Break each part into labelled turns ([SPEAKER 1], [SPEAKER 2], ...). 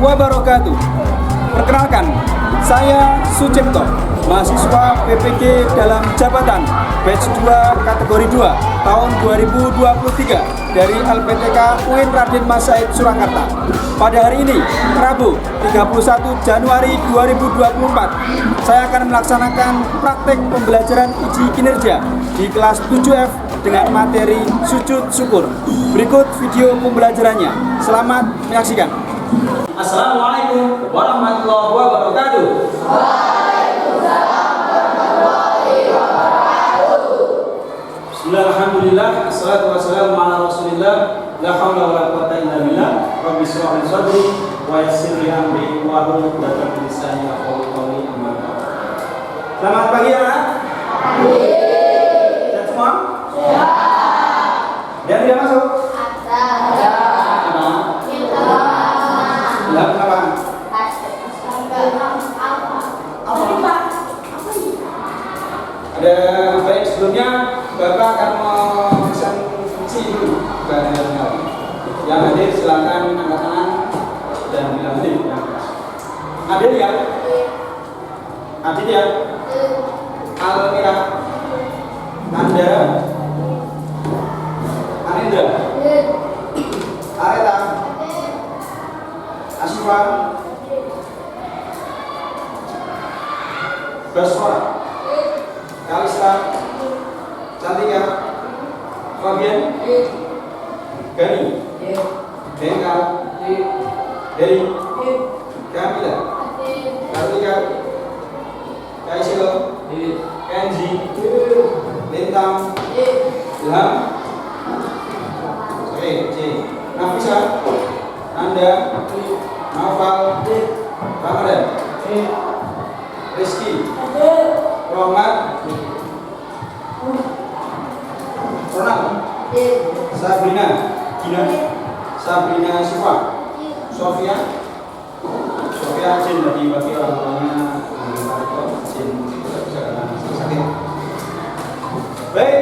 [SPEAKER 1] wabarakatuh. Perkenalkan, saya Sucipto, mahasiswa PPG dalam jabatan batch 2 kategori 2 tahun 2023 dari LPTK UIN Raden Mas Said Surakarta. Pada hari ini, Rabu 31 Januari 2024, saya akan melaksanakan praktek pembelajaran uji kinerja di kelas 7F dengan materi sujud syukur. Berikut video pembelajarannya. Selamat menyaksikan. Assalamualaikum warahmatullahi wabarakatuh.
[SPEAKER 2] Waalaikumsalam warahmatullahi wabarakatuh.
[SPEAKER 1] Bismillah, alhamdulillah, assalatu wassalamu ala rasulillah, la hawla wa la quwwata illa billah, rabbi shrah li sadri wa yassir li amri wa hlul 'uqdatam min lisani yafqahu qawli, amma ba'd. Selamat pagi anak.
[SPEAKER 2] Pagi.
[SPEAKER 1] Sehat semua?
[SPEAKER 2] Sehat.
[SPEAKER 1] Dan tidak masuk?
[SPEAKER 2] Ada.
[SPEAKER 1] Tidak, kenapa? Ada baik, sebelumnya Bapak akan memesan fungsi dulu ke yang hadir silakan angkat tangan dan bilang hadir. Hadir ya? Hadir ya? Almira, Anda, Anindra, Areta, Asyifa, Basra, Kalista, Cantika, Fabian, Gani, Bengkal, Heri, Kamila, Kartika, Kaisilo, Kenji, Lintang, Ilham, C, Nafisa, Anda, Naufal, Ramadan, Rizky, Rohmat, Ronald, Sabrina, Gina, Sabrina Siva, Sofia, Jin dari bagi orang tuanya Jin tidak bisa karena sakit. Baik,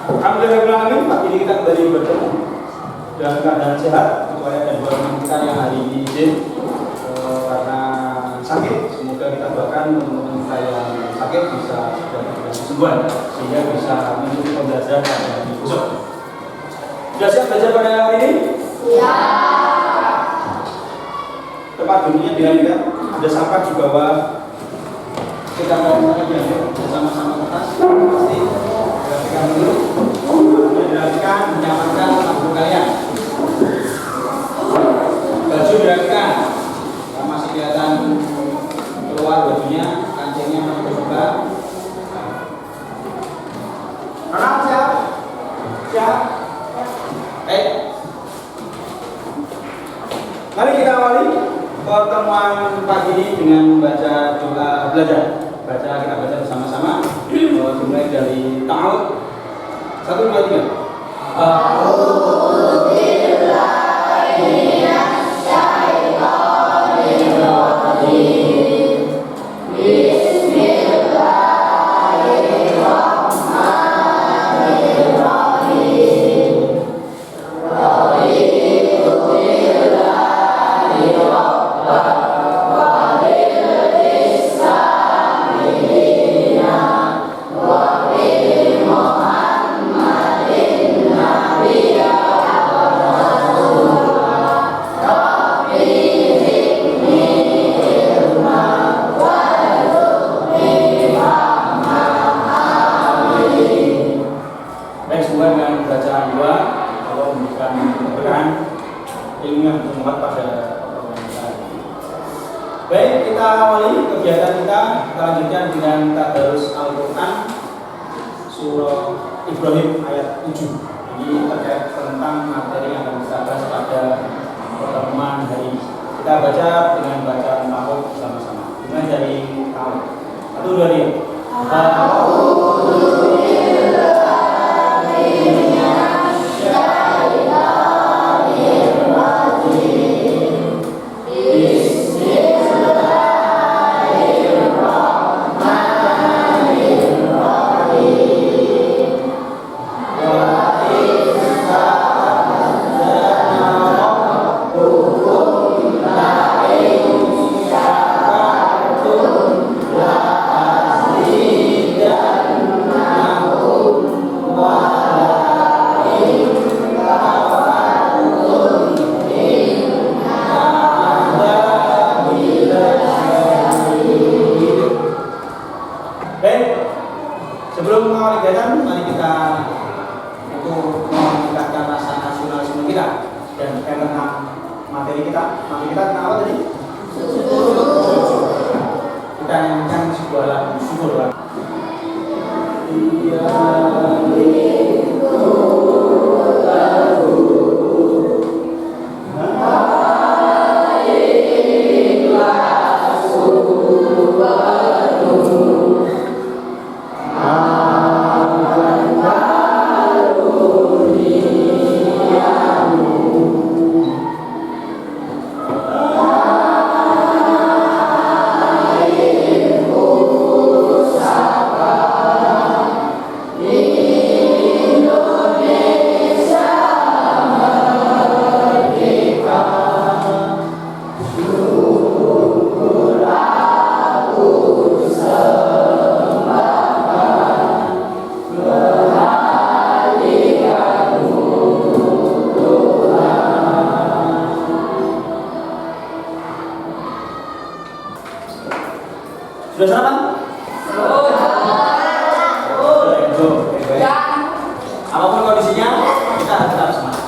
[SPEAKER 1] alhamdulillah pagi ini kita kembali bertemu dalam keadaan sehat kecuali ada dua teman kita yang hari ini izin karena sakit. Semoga kita doakan teman-teman kita yang sakit bisa dapat kesembuhan sehingga bisa mengikuti pembelajaran pada hari besok. Sudah siap belajar pada hari ini?
[SPEAKER 2] Siap.
[SPEAKER 1] Tempat duduknya dilihat, ada sampah di bawah. Kita mau bersama-sama atas pasti perhatikan dulu. Perhatikan, menyamarkan lampu kalian. Baju dirapikan, masih kelihatan keluar bajunya, kancingnya masih terbuka. Ronald siap? Siap? Mari kita awali pertemuan pagi ini dengan membaca doa belajar. Kita baca bersama-sama. Dimulai dari ta'awud. 1, 2, 3. Baik, kita awali kegiatan kita lanjutkan dengan tadarus Al-Quran surah Ibrahim ayat 7. Ini terkait tentang materi yang akan kita bahas pada pertemuan hari ini. Kita baca dengan bacaan ta'awud bersama-sama. Dimulai dari ta'awud. 1, 2, 3.
[SPEAKER 2] Oh
[SPEAKER 1] Sebelum mengawali kegiatan, mari kita untuk meningkatkan rasa nasionalisme kita dan tentang materi kita. Materi kita tentang apa tadi? Kita nyanyikan sebuah lagu syukur. Iya. Sudah sarapan? Apapun kondisinya, kita tetap semangat.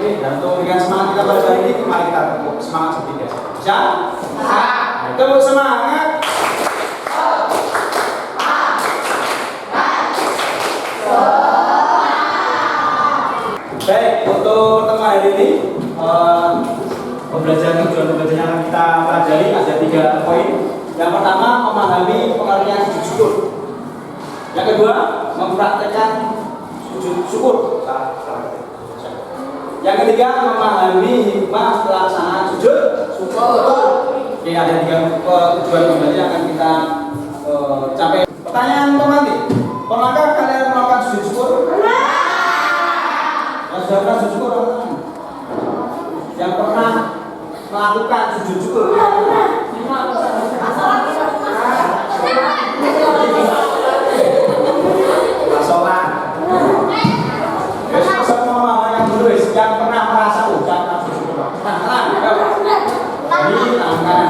[SPEAKER 1] Dan untuk memberikan semangat kita pada hari ini, mari kita tepuk semangat seperti biasa. Bisa? Tepuk semangat. Baik, untuk pertemuan hari ini, tujuan pembelajaran yang kita pelajari ada 3 poin. Yang pertama, memahami pengertian sujud syukur. Yang kedua, mempraktekkan sujud syukur. Yang ketiga, memahami hikmah pelaksanaan sujud syukur. Oke, ada 3 tujuan pembelajaran yang akan kita capai. Pertanyaan pembantu, pernahkah kalian melakukan sujud syukur? Yang sudah pernah sujud syukur? Yang pernah melakukan sujud syukur? Sholat. Yang pernah merasa ucapkan sujud syukur. Ini tangan kanan.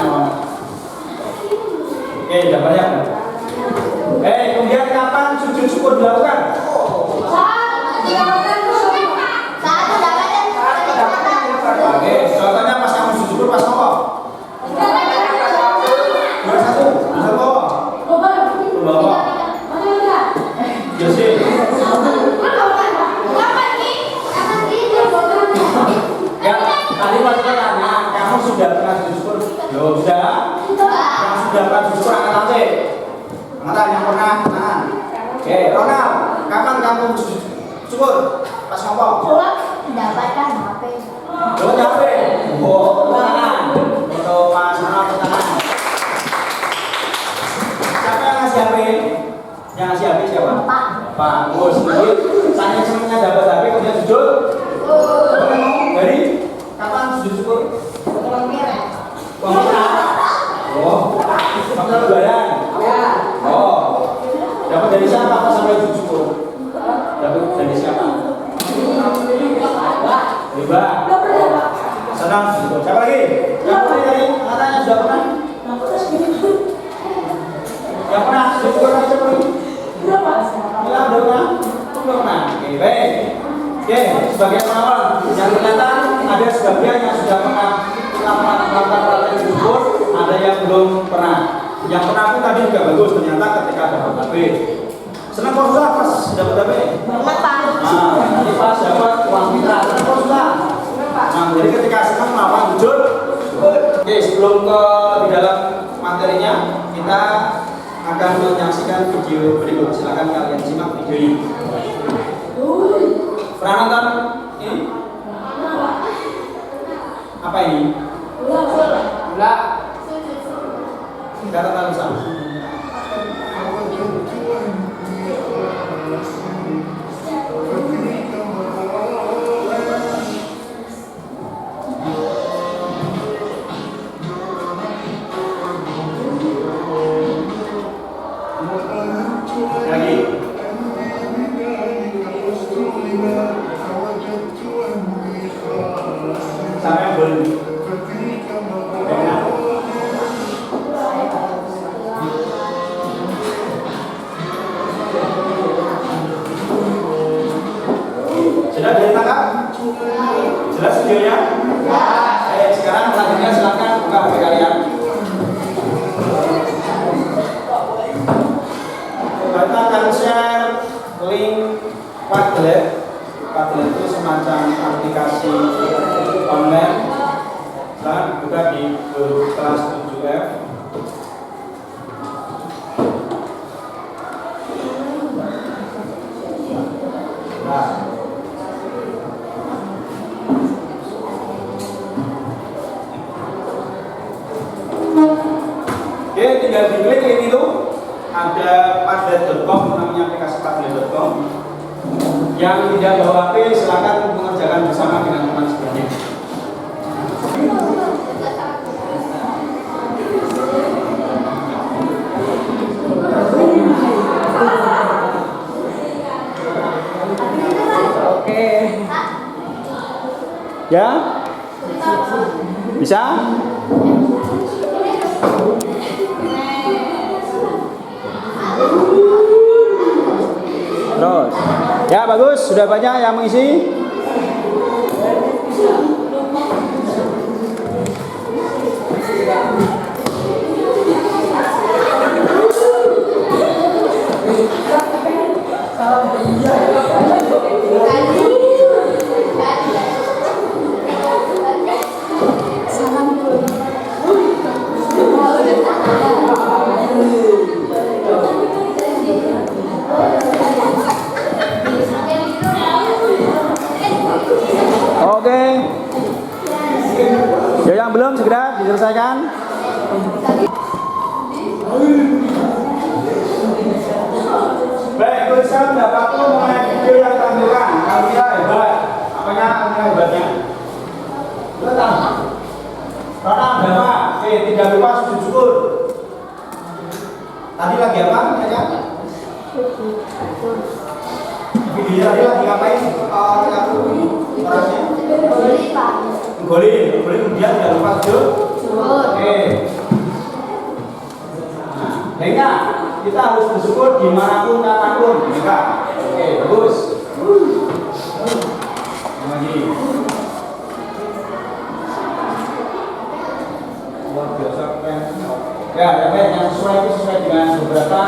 [SPEAKER 1] Oke, udah banyak. Kemudian kapan sujud syukur dilakukan? Oke, contohnya pas kamu sujud syukur pas apa? Sudah pernah sujud syukur? Belum, sudah? Yang sudah pernah sujud syukur angkat tangan. Angkat yang pernah. Nah. Oke, Ronald, kapan kamu sujud syukur? Pas ngapa?
[SPEAKER 2] Mendapatkan HP.
[SPEAKER 1] Dapat HP. Oh, tangan. Untuk Mas Ronald tangan. Siapa yang ngasih HP? Yang ngasih HP siapa? Pak. Oh, sedikit. Saya semuanya dapat HP kemudian sujud. Dari kapan sujud syukur? Oh, kamu lebaran? Oh, dapat dari siapa pas sampai sujud syukur? Dapat dari siapa? Hebat. Senang sujud syukur. Siapa lagi? Yang pernah dari katanya sudah pernah? Yang pernah sujud syukur siapa lagi? Ya, udah pernah? Belum pernah. Oke, baik. Oke, sebagai pengawal yang ternyata ada sebagian yang sudah pernah melakukan praktek sujud syukur, ada yang belum pernah. Yang pernah pun tadi juga bagus ternyata ketika dapat HP. Senang kok susah pas dapat HP? Nah, nanti pas dapat uang mitra, senang kok susah? Nah, jadi ketika senang melakukan sujud syukur. Oke, sebelum di dalam materinya, kita akan menyaksikan video berikut. Silakan kalian simak videonya. Pernah nonton ini? Apa ini? Bola. Kita tonton bersama. Lagi. Sampai boleh. Jelas videonya? Sekarang selanjutnya silakan buka HP kalian. Kita akan share link Padlet. Padlet itu semacam aplikasi online. Silakan buka di kelas 7F. Nah. Oke, tinggal diklik link itu. Ada padlet.com, namanya aplikasi padlet.com. Yang tidak bawa HP silakan mengerjakan bersama dengan teman sebelumnya.
[SPEAKER 3] Oke.
[SPEAKER 1] Ya? Bisa? Terus. Ya, bagus. Sudah banyak yang mengisi? Oke. Ya, yang belum segera diselesaikan. Baik, tulisan pendapatku mengenai video yang ditampilkan. Alvira hebat. Apanya Alvira hebatnya? Betul. Karena berapa? Oke, tidak lupa sujud syukur. Tadi lagi apa? Ya? Video tadi lagi ngapain? Orangnya? Golin kemudian tidak lupa sujud. Oke. Hingga kita harus bersyukur dimanapun kapanpun. Hingga. Oke, bagus. Lagi. Luar biasa keren. Ya, yang sesuai itu sesuai dengan beberapa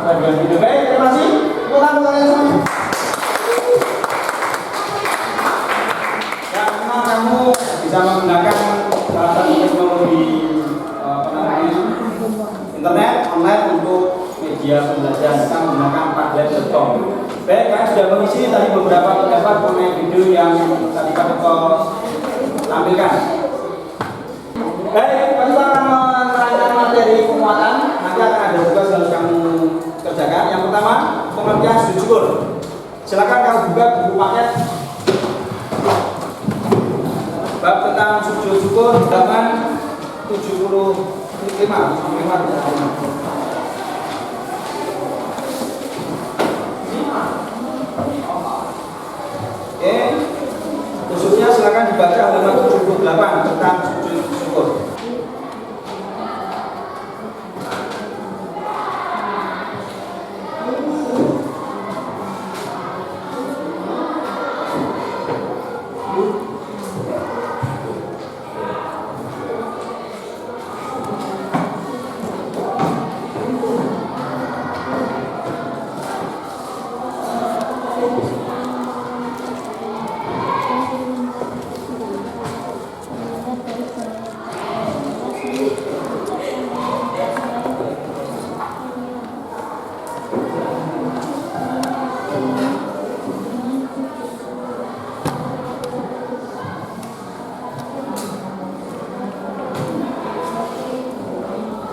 [SPEAKER 1] dengan video. Baik, terima kasih. Pulang semuanya. Kamu bisa menggunakan salah satu teknologi internet online untuk media pembelajaran. Kita menggunakan padlet.com. Baik, kalian sudah mengisi tadi beberapa pendapat mengenai video yang tadi kami tampilkan. Baik, kami akan menerangkan materi penguatan. Nanti akan ada tugas yang harus kamu kerjakan. Yang pertama, pengertian sujud syukur. Silakan kamu buka buku paket bab tentang sujud syukur halaman 75. Oke, khususnya silakan dibaca halaman 78 tentang sujud syukur.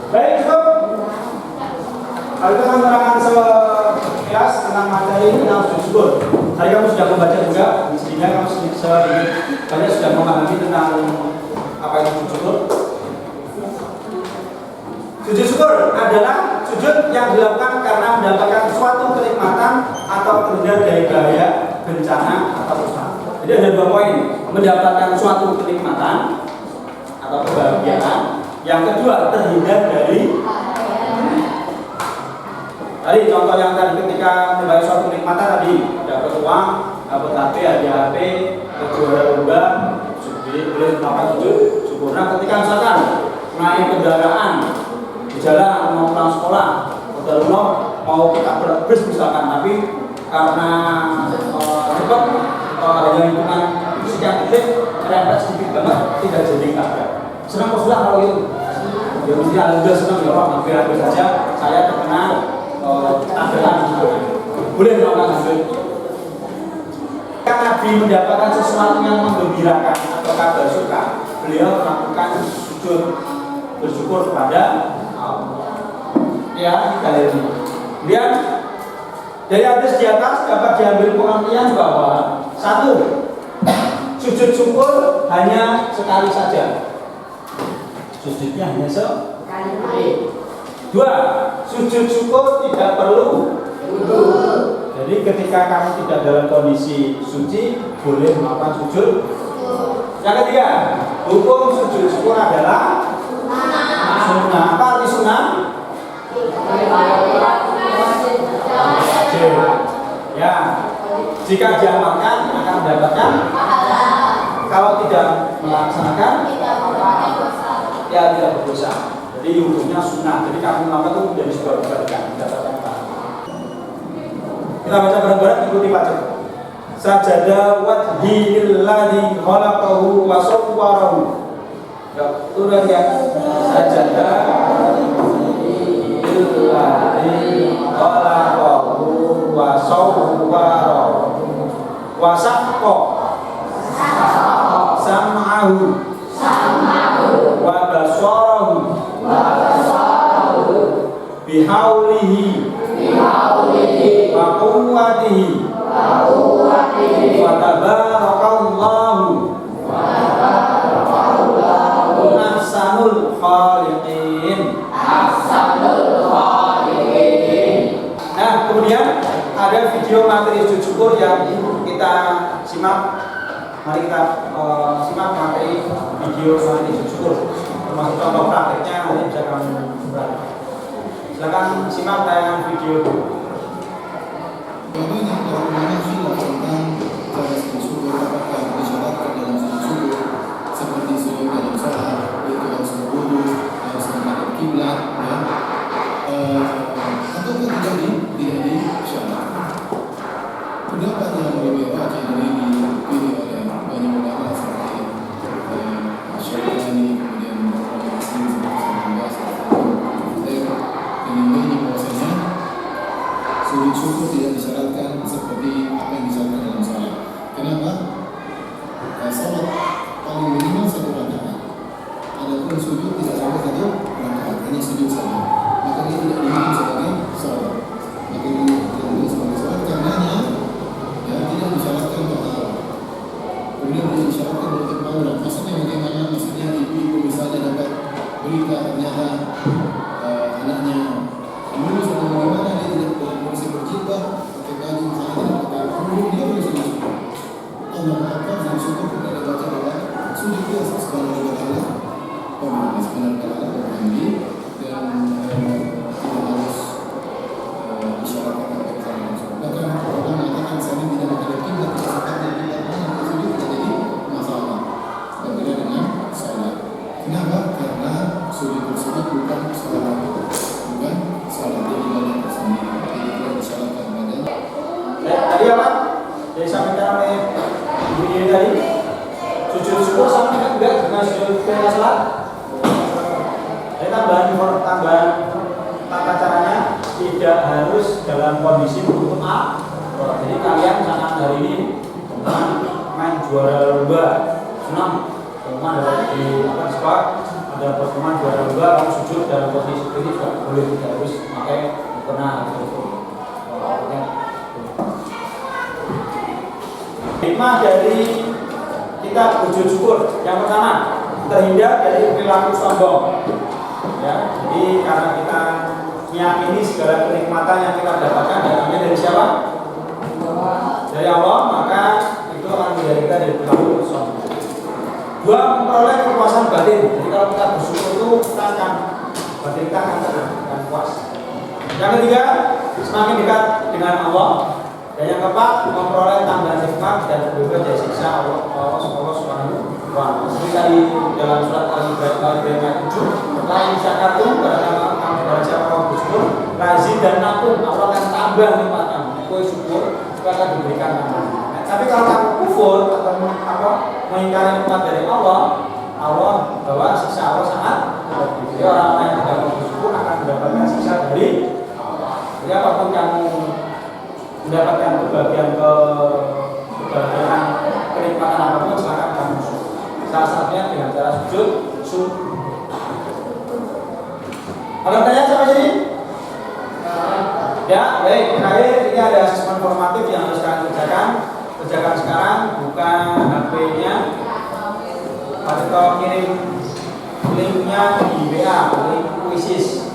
[SPEAKER 1] Baik, cukup. Kalau kita akan menerangkan sekilas tentang materi tentang sujud syukur. Tadi kamu sudah membaca juga, sehingga kamu banyak sudah memahami tentang apa itu sujud syukur. Sujud syukur adalah sujud yang dilakukan karena mendapatkan suatu kenikmatan atau terhindar dari bahaya, bencana atau susah. Jadi ada dua poin: mendapatkan suatu kenikmatan atau kebahagiaan. Yang kedua, terhindar dari tadi contoh yang tadi ketika membayar suatu kenikmatan tadi dapat uang, dapat HP, hadiah HP, juara lomba boleh melakukan sujud syukur. Nah, ketika misalkan naik kendaraan di jalan mau pulang sekolah atau mau kita berbus misalkan, tapi karena cepat hanya hitungan sekian detik merempet sedikit banget tidak jadi tabrak. Senang posulah kalau itu. Ya mesti anda senang ya Pak, hampir saja saya terkena tabrakan misalkan. Boleh melakukan sujud. Ketika Nabi mendapatkan sesuatu yang menggembirakan atau kabar suka, beliau melakukan sujud bersyukur kepada Allah. Ya, kali ini. Kemudian dari hadis di atas dapat diambil pengertian bahwa satu, sujud syukur hanya sekali saja. Sujudnya hanya sekali. Dua, sujud syukur tidak perlu wudhu. Jadi ketika kamu tidak dalam kondisi suci, boleh melakukan sujud. Yang ketiga, hukum sujud syukur adalah sunnah. Apa arti sunnah? Ya, jika diamalkan akan mendapatkan pahala. Kalau tidak melaksanakan, ya tidak berdosa. Jadi hukumnya sunnah. Jadi kamu melakukan itu menjadi sebuah kebaikan, mendapatkan pahala. Kita baca bareng-bareng, ikuti baca. Sajada wajhi lillahi khalaqahu wa sawwarahu. Ya, turun ya. Sajada lillahi khalaqahu wa sawwarahu wa saqqa sam'ahu wa basarahu bihaulihi wa quwwatihi wa tabarakallahu ahsanul khaliqin. Nah, kemudian ada video materi sujud syukur yang kita simak. Mari kita simak materi video materi sujud syukur, termasuk contoh prakteknya nanti bisa kamu berani. Silakan simak tayangan video.
[SPEAKER 3] Banyak para ulama khilaf tentang cara sujud syukur, apakah disyaratkan dalam sujud syukur seperti sujud dalam sholat, yaitu harus berwudu, harus menghadap kiblat, ya, atau tidak disyaratkan. Pendapat yang lebih rajih ini dipilih oleh banyak ulama seperti Syafi'i, kemudian Muhammad Muslim seperti dan ini bahwasanya sujud syukur tidak disyaratkan seperti apa yang disyaratkan dalam sholat. Kenapa? Sholat paling minimal 1 rakaat. Adapun sujud tidak sampai 1 rakaat, hanya sujud saja. Maka ini tidak dihitung sebagai sholat. Maka ini tidak dihitung sebagai sholat karenanya ya tidak disyaratkan untuk Allah. Kemudian tidak disyaratkan untuk aurat. Maksudnya bagaimana? Maksudnya ibu misalnya dapat berita ternyata anaknya lulus atau bagaimana, dia tidak berfungsi berjilbab pakai baju misalnya tidak pakai, kemudian dia boleh sujud syukur. Allah apa sujud syukur tidak dibaca dalam sujud biasa sebagai Allah pemilik sebenarnya Allah pemilik dan tidak harus disyaratkan untuk sujud. Bahkan orang mengatakan saya tidak menghadap kiblat, tidak sempat dari kiblat mana sujud tidak jadi masalah. Berbeda dengan sholat. Kenapa? Karena sujud tersebut bukan sholat. Bukan sholat, dia ibadah tersendiri. Jadi tidak disyaratkan padanya.
[SPEAKER 1] Tadi apa? Jadi sampaikan oleh video tadi sujud syukur sama juga dengan sujud ketika sholat. Jadi tambahan tata caranya tidak harus dalam kondisi menutup aurat. Jadi kalian misalkan hari ini main juara lomba senang, teman di sekolah ada pertemuan juara lomba, kamu sujud dalam posisi seperti ini juga boleh, tidak harus pakai mukena gitu. Hikmah dari kita sujud syukur yang pertama, terhindar dari perilaku sombong. Ya, jadi karena kita meyakini segala kenikmatan yang kita dapatkan datangnya dari siapa? Dari Allah, maka itu akan menjadi kita dari perilaku sombong. Dua, memperoleh kepuasan batin. Jadi kalau kita bersyukur itu kita akan batin kita akan tenang dan puas. Yang ketiga, semakin dekat dengan Allah. Dan yang keempat, memperoleh tambahan nikmat dan terbebas dari siksa Allah Subhanahu wa ta'ala. Seperti tadi dalam surat Al-Ibrahim ayat 7, lain syakartum pada siapa kamu bersyukur, lazim dan nakum, Allah akan tambah nikmat kamu. Kau syukur, itu akan diberikan tambahan. Tapi kalau kamu kufur atau mengingkari nikmat dari Allah bahwa siksa Allah sangat berat. Jadi orang yang tidak mau bersyukur akan mendapatkan siksa dari Allah. Jadi apapun kamu mendapatkan kebahagiaan kenikmatan apapun, silakan kamu syukur. Salah satunya dengan cara sujud syukur. Ada pertanyaan sampai sini? Ya, baik. Terakhir ini ada asesmen formatif yang harus kalian kerjakan. Kerjakan sekarang, buka HP-nya atau kirim linknya di WA, link kuisis.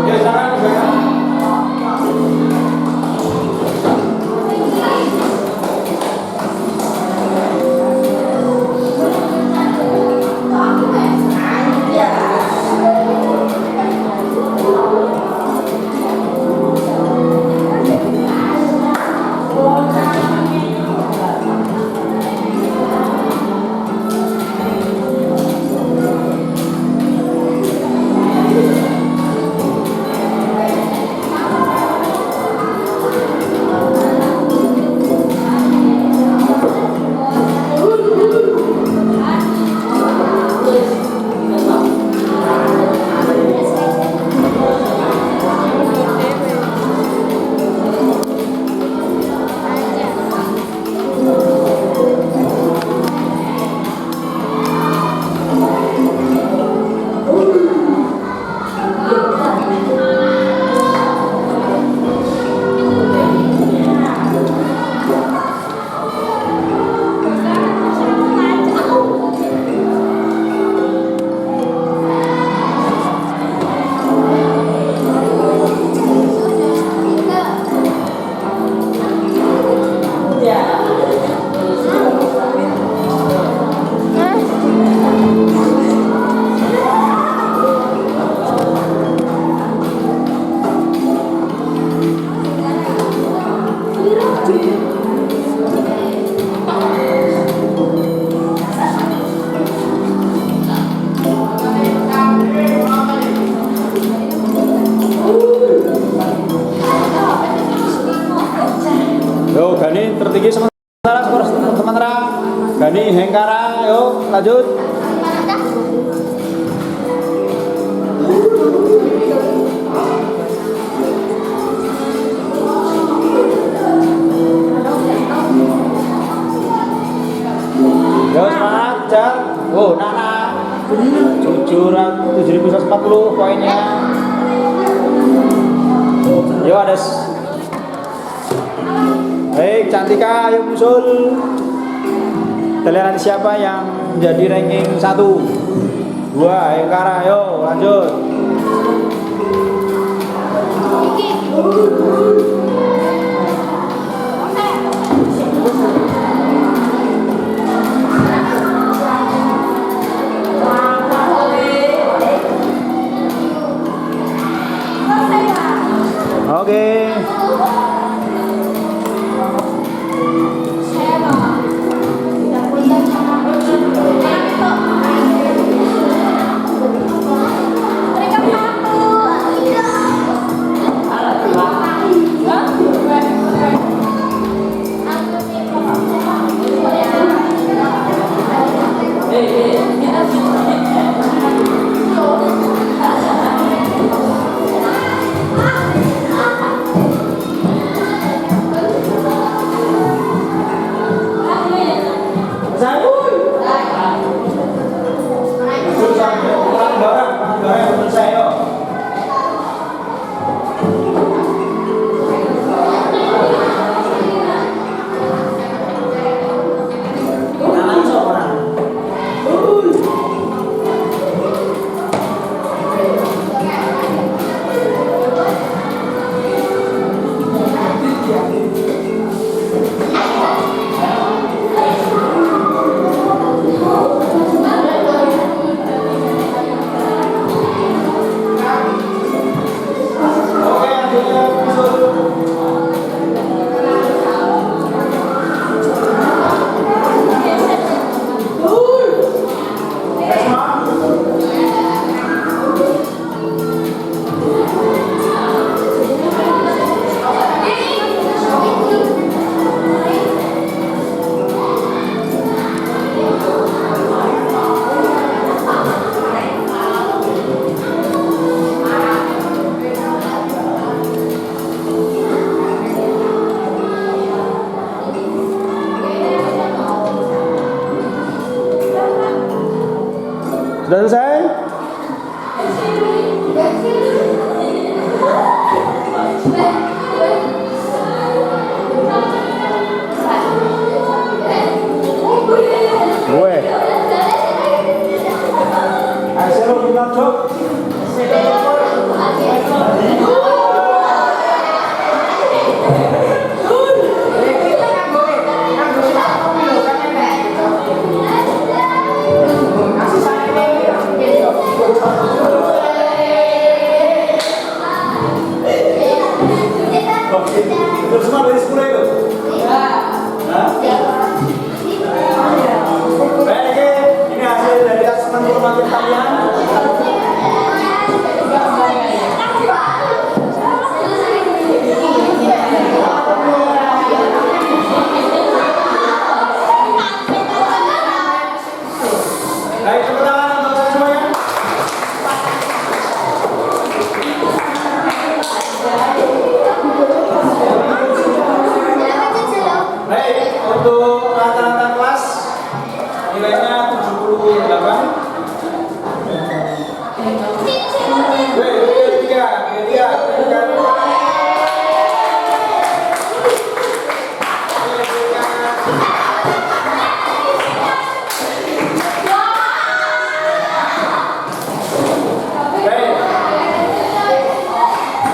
[SPEAKER 1] Ya, sekarang dibaca. Yo, Gani tertinggi sementara skor sementara. Gani Hengkara, yuk lanjut. Yo semangat, Jar. Oh, Nana. 7.140 poinnya. Yo ada. Baik, Cantika, ayo muncul. Kita lihat nanti siapa yang menjadi ranking 1 2, Hengkara, ayo lanjut. Oke. Sudah selesai? Gue. Ayo bilang dok. Itu semua dari 10 itu? Iya. Hah? Baik, ini hasil dari asesmen formatif kalian. Baik, tepuk tangan untuk semuanya. Baik, untuk rata-rata kelas nilainya 78.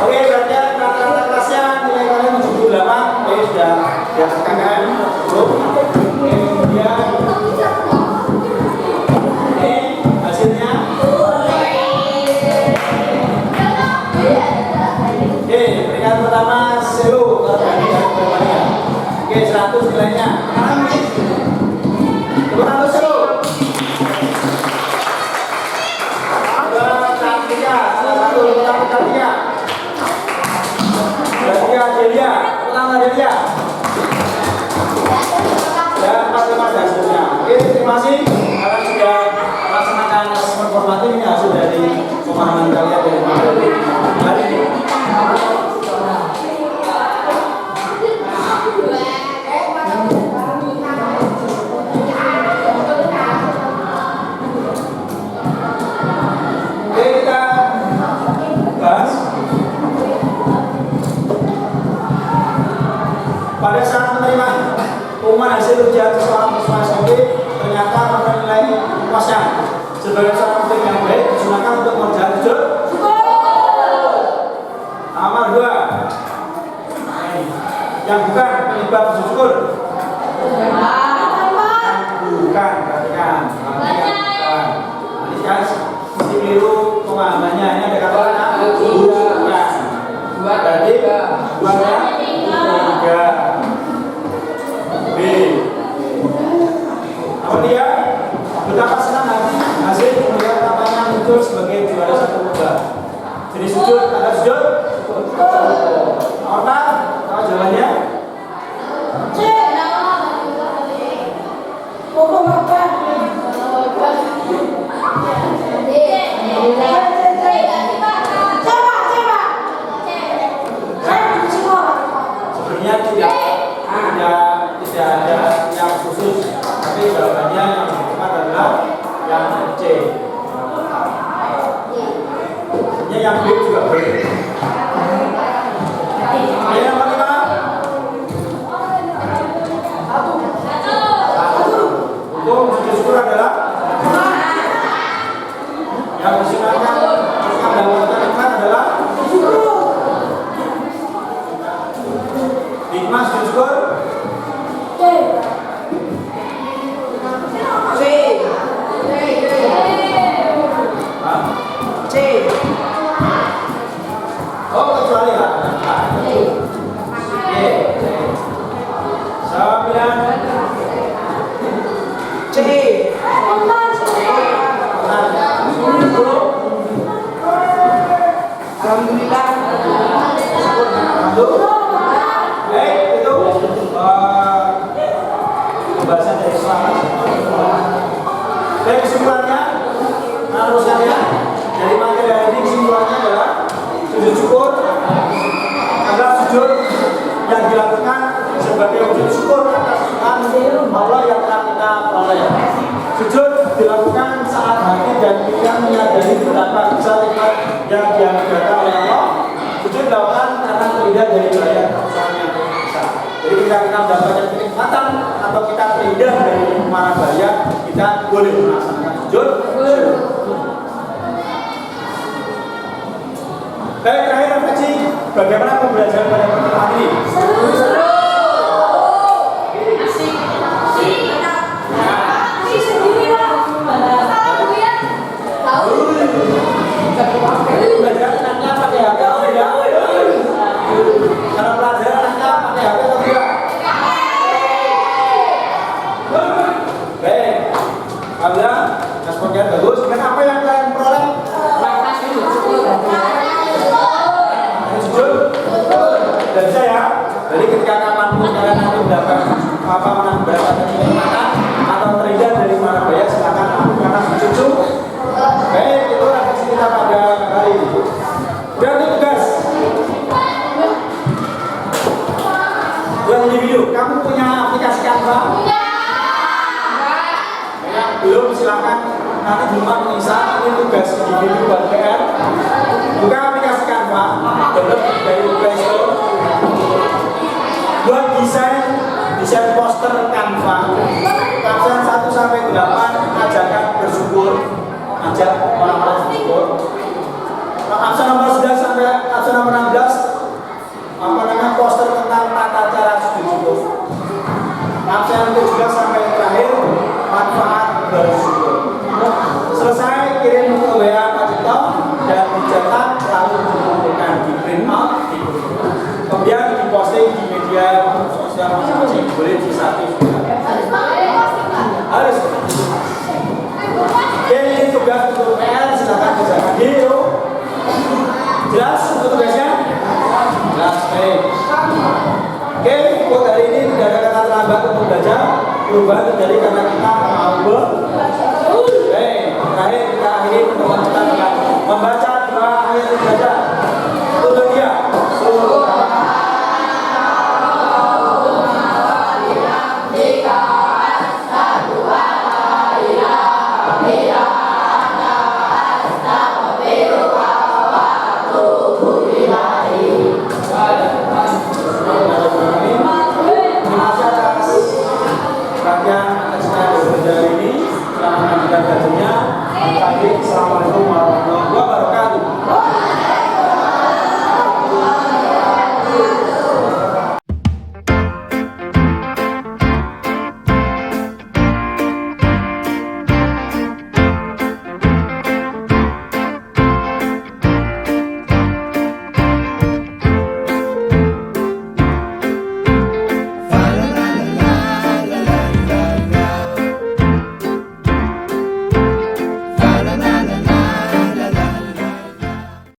[SPEAKER 1] Oke, berarti rata-rata kelasnya nilai kalian 78. Oke, sudah diajarkan kan? Kemudian ini hasilnya. Oke, peringkat pertama Selu berbanding. Oke, 100 nilainya. Tepuk tangan Selu. Cantika, salah satu tepuk Cantika. Cantika Delia, tepuk tangan Delia. Dan 45 hasilnya. Oke, terima kasih. Kalian sudah melaksanakan asesmen formatif. Ini hasil dari pemahaman kalian dari materi hari ini. Oke, kita bahas. Pada saat menerima pengumuman hasil ujian seorang siswa SMP, ternyata memperoleh nilai puasnya. Sebagai seorang murid yang baik, disilakan untuk mengerjakan sujud amal 2 yang bukan penyebab sujud syukur. Bukan, perhatikan. Ini kan mesti keliru pemahamannya. Ini ada kata bukan. Berarti 3. B. Apa dia? Betapa senang hati hasil melihat namanya muncul sebagai juara satu lomba. Jadi sujud, ada sujud? Apa? Tahu jawabannya?
[SPEAKER 2] C. Pokok apa?
[SPEAKER 1] Sebenarnya tidak ada yang khusus, tapi jawabannya yang tepat adalah yang C. Sebenarnya yang B juga boleh. Yang kelima, untuk sujud syukur adalah yang disilakan mendapatkan nikmat adalah nikmat sujud syukur. Oh, kecuali lah. Sembilan.
[SPEAKER 4] C. Alhamdulillah.
[SPEAKER 1] Itu pembahasan dari selamat. Dan kesimpulannya, menurut saya dari materi hari ini kesimpulannya adalah sujud syukur adalah sujud yang dilakukan sebagai wujud syukur atas Tuhan Allah yang telah kita peroleh. Sujud dilakukan saat hati dan akan menyadari betapa besar nikmat yang dianugerahkan oleh Allah. Sujud dilakukan karena terhindar dari bahaya kerusakan yang besar. Jadi ketika kita mendapatkan kenikmatan atau kita terhindar dari mara bahaya, kita boleh melaksanakan sujud. Baik, terakhir refleksi bagaimana pembelajaran pada pertemuan ini. Belajar enaknya pakai HP atau tidak? Kalau pelajaran enaknya pakai HP atau tidak? Baik, alhamdulillah responnya bagus. Dan apa yang kalian peroleh? Sujud? Dan saya, jadi ketika kapanpun kalian nanti mendapat mendapatkan kenikmatan atau terhindar dari mara bahaya, silakan lakukan sujud. Baik, itu refleksi kita pada hari ini. Berarti tugas buat individu, kamu punya aplikasi Canva? Yang belum silakan nanti di rumah mengisah. Ini tugas individu buat PR. Buka aplikasi Canva, download dari Play Store. Buat desain poster Canva. Absen 1 sampai 8 ajakan bersyukur. Ajak orang-orang bersyukur. Absen nomor 11 sampai absen nomor 16 poster tentang tata cara sujud syukur. Absen 17 sampai terakhir manfaat bersyukur. Selesai, kirim ke WA Pak Cipto dan dicetak lalu dikumpulkan di print out, kemudian diposting di media sosial masing-masing, boleh disatif harus. Oke, ini tugas untuk PR, silakan kerjakan. Yuk, jelas untuk tugasnya? Jelas, baik. Oke, untuk hari ini tidak ada kata terlambat untuk belajar. Perubahan terjadi karena